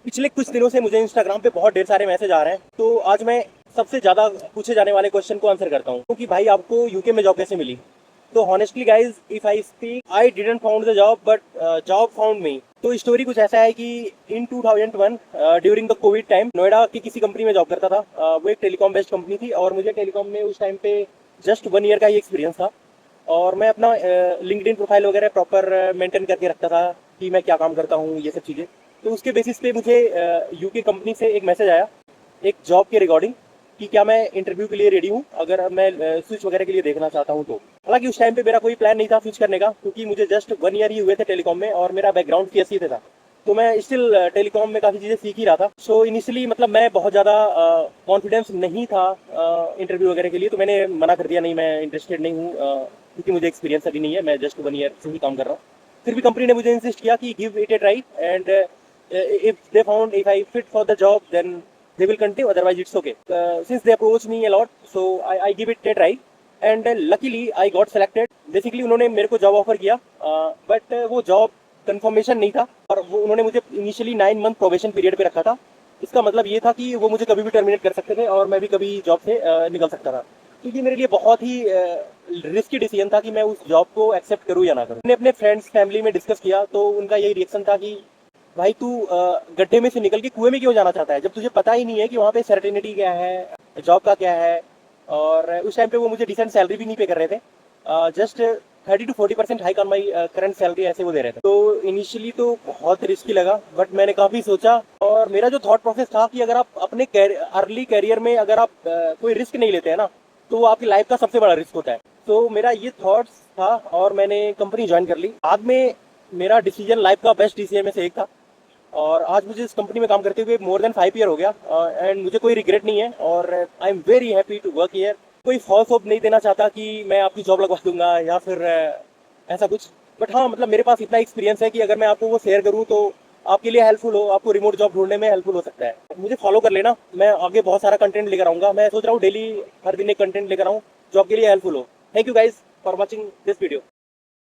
पिछले कुछ दिनों से मुझे इंस्टाग्राम पे बहुत ढेर सारे मैसेज आ रहे हैं, तो आज मैं सबसे ज़्यादा पूछे जाने वाले क्वेश्चन को आंसर करता हूँ कि भाई आपको यूके में जॉब कैसे मिली। तो honestly guys, if I speak, I didn't found the job but job found me. तो स्टोरी कुछ ऐसा है कि इन 2001 during the Covid time Noida की किसी कंपनी में जॉब करता था। वो एक टेलीकॉम बेस्ड कंपनी थी और मुझे टेलीकॉम में उस टाइम पे जस्ट 1 ईयर का ही एक्सपीरियंस था। और मैं अपना लिंक्डइन प्रोफाइल वगैरह प्रॉपर मेंटेन करके रखता था कि मैं क्या काम करता हूँ, ये सब चीज़ें। तो उसके बेसिस पे मुझे यूके कंपनी से एक मैसेज आया एक जॉब के रिगार्डिंग कि क्या मैं इंटरव्यू के लिए रेडी हूँ अगर मैं स्विच वगैरह के लिए देखना चाहता हूँ तो। हालांकि उस टाइम पे मेरा कोई प्लान नहीं था स्विच करने का, क्योंकि मुझे जस्ट 1 ईयर ही हुए थे टेलीकॉम में और मेरा बैकग्राउंड सीएसई से था। तो मैं स्टिल टेलीकॉम में काफ़ी चीज़ें सीख ही रहा था। सो इनिशियली मतलब मैं बहुत ज़्यादा कॉन्फिडेंस नहीं था इंटरव्यू वगैरह के लिए, तो मैंने मना कर दिया, नहीं मैं इंटरेस्टेड नहीं हूँ, क्योंकि मुझे एक्सपीरियंस अभी नहीं है, मैं जस्ट 1 ईयर से ही काम कर रहा हूँ। फिर भी कंपनी ने मुझे इंसिस्ट किया कि give it A try and if I fit for the job, then they will continue, otherwise it's okay. Since they approached me a lot, so I give it a try and luckily I got selected. Basically उन्होंने मेरे को job offer किया, but वो job confirmation नहीं था और वो उन्होंने मुझे इनिशियली 9 मंथ प्रोबेशन पीरियड पे रखा था। इसका मतलब ये था कि वो मुझे कभी भी टर्मिनेट कर सकते थे और मैं भी कभी जॉब से निकल सकता था। तो ये मेरे लिए बहुत ही रिस्की डिसीजन था कि मैं उस जॉब को एक्सेप्ट करूँ या ना करूँ। मैंने अपने फ्रेंड्स फैमिली में डिस्कस किया तो उनका यही रिएक्शन था कि भाई तू गड्ढे में से निकल के कुएं में क्यों जाना चाहता है, जब तुझे पता ही नहीं है कि वहाँ पे सर्टेनिटी क्या है, जॉब का क्या है। और उस टाइम पे वो मुझे डिसेंट सैलरी भी नहीं पे कर रहे थे, just 30 to 40% hike on my current salary ऐसे वो दे रहे थे। तो इनिशियली तो बहुत रिस्की लगा, बट मैंने काफ़ी सोचा और मेरा जो थॉट प्रोसेस था कि अगर आप अपने अर्ली कैरियर में अगर आप कोई रिस्क नहीं लेते हैं ना, तो वो आपकी लाइफ का सबसे बड़ा रिस्क होता है। तो मेरा ये थॉट्स था और मैंने कंपनी ज्वाइन कर ली। बाद में मेरा डिसीजन लाइफ का बेस्ट डिसीजन में से एक था और आज मुझे इस कंपनी में काम करते हुए मोर देन 5 ईयर हो गया एंड मुझे कोई रिग्रेट नहीं है और I am very happy to work here. कोई फॉल्स होप नहीं देना चाहता कि मैं आपकी जॉब लगवा दूंगा या फिर ऐसा कुछ। बट हाँ, मतलब मेरे पास इतना एक्सपीरियंस है कि अगर मैं आपको वो शेयर करूँ तो आपके लिए हेल्पफुल हो, आपको रिमोट जॉब ढूंढने में हेल्पफुल हो सकता है। मुझे फॉलो कर लेना, मैं आगे बहुत सारा कंटेंट लेकर आऊँगा। मैं सोच रहा हूँ डेली हर दिन एक कंटेंट लेकर आऊँ, जॉब के लिए हेल्पफुल हो। Thank you guys for watching this video.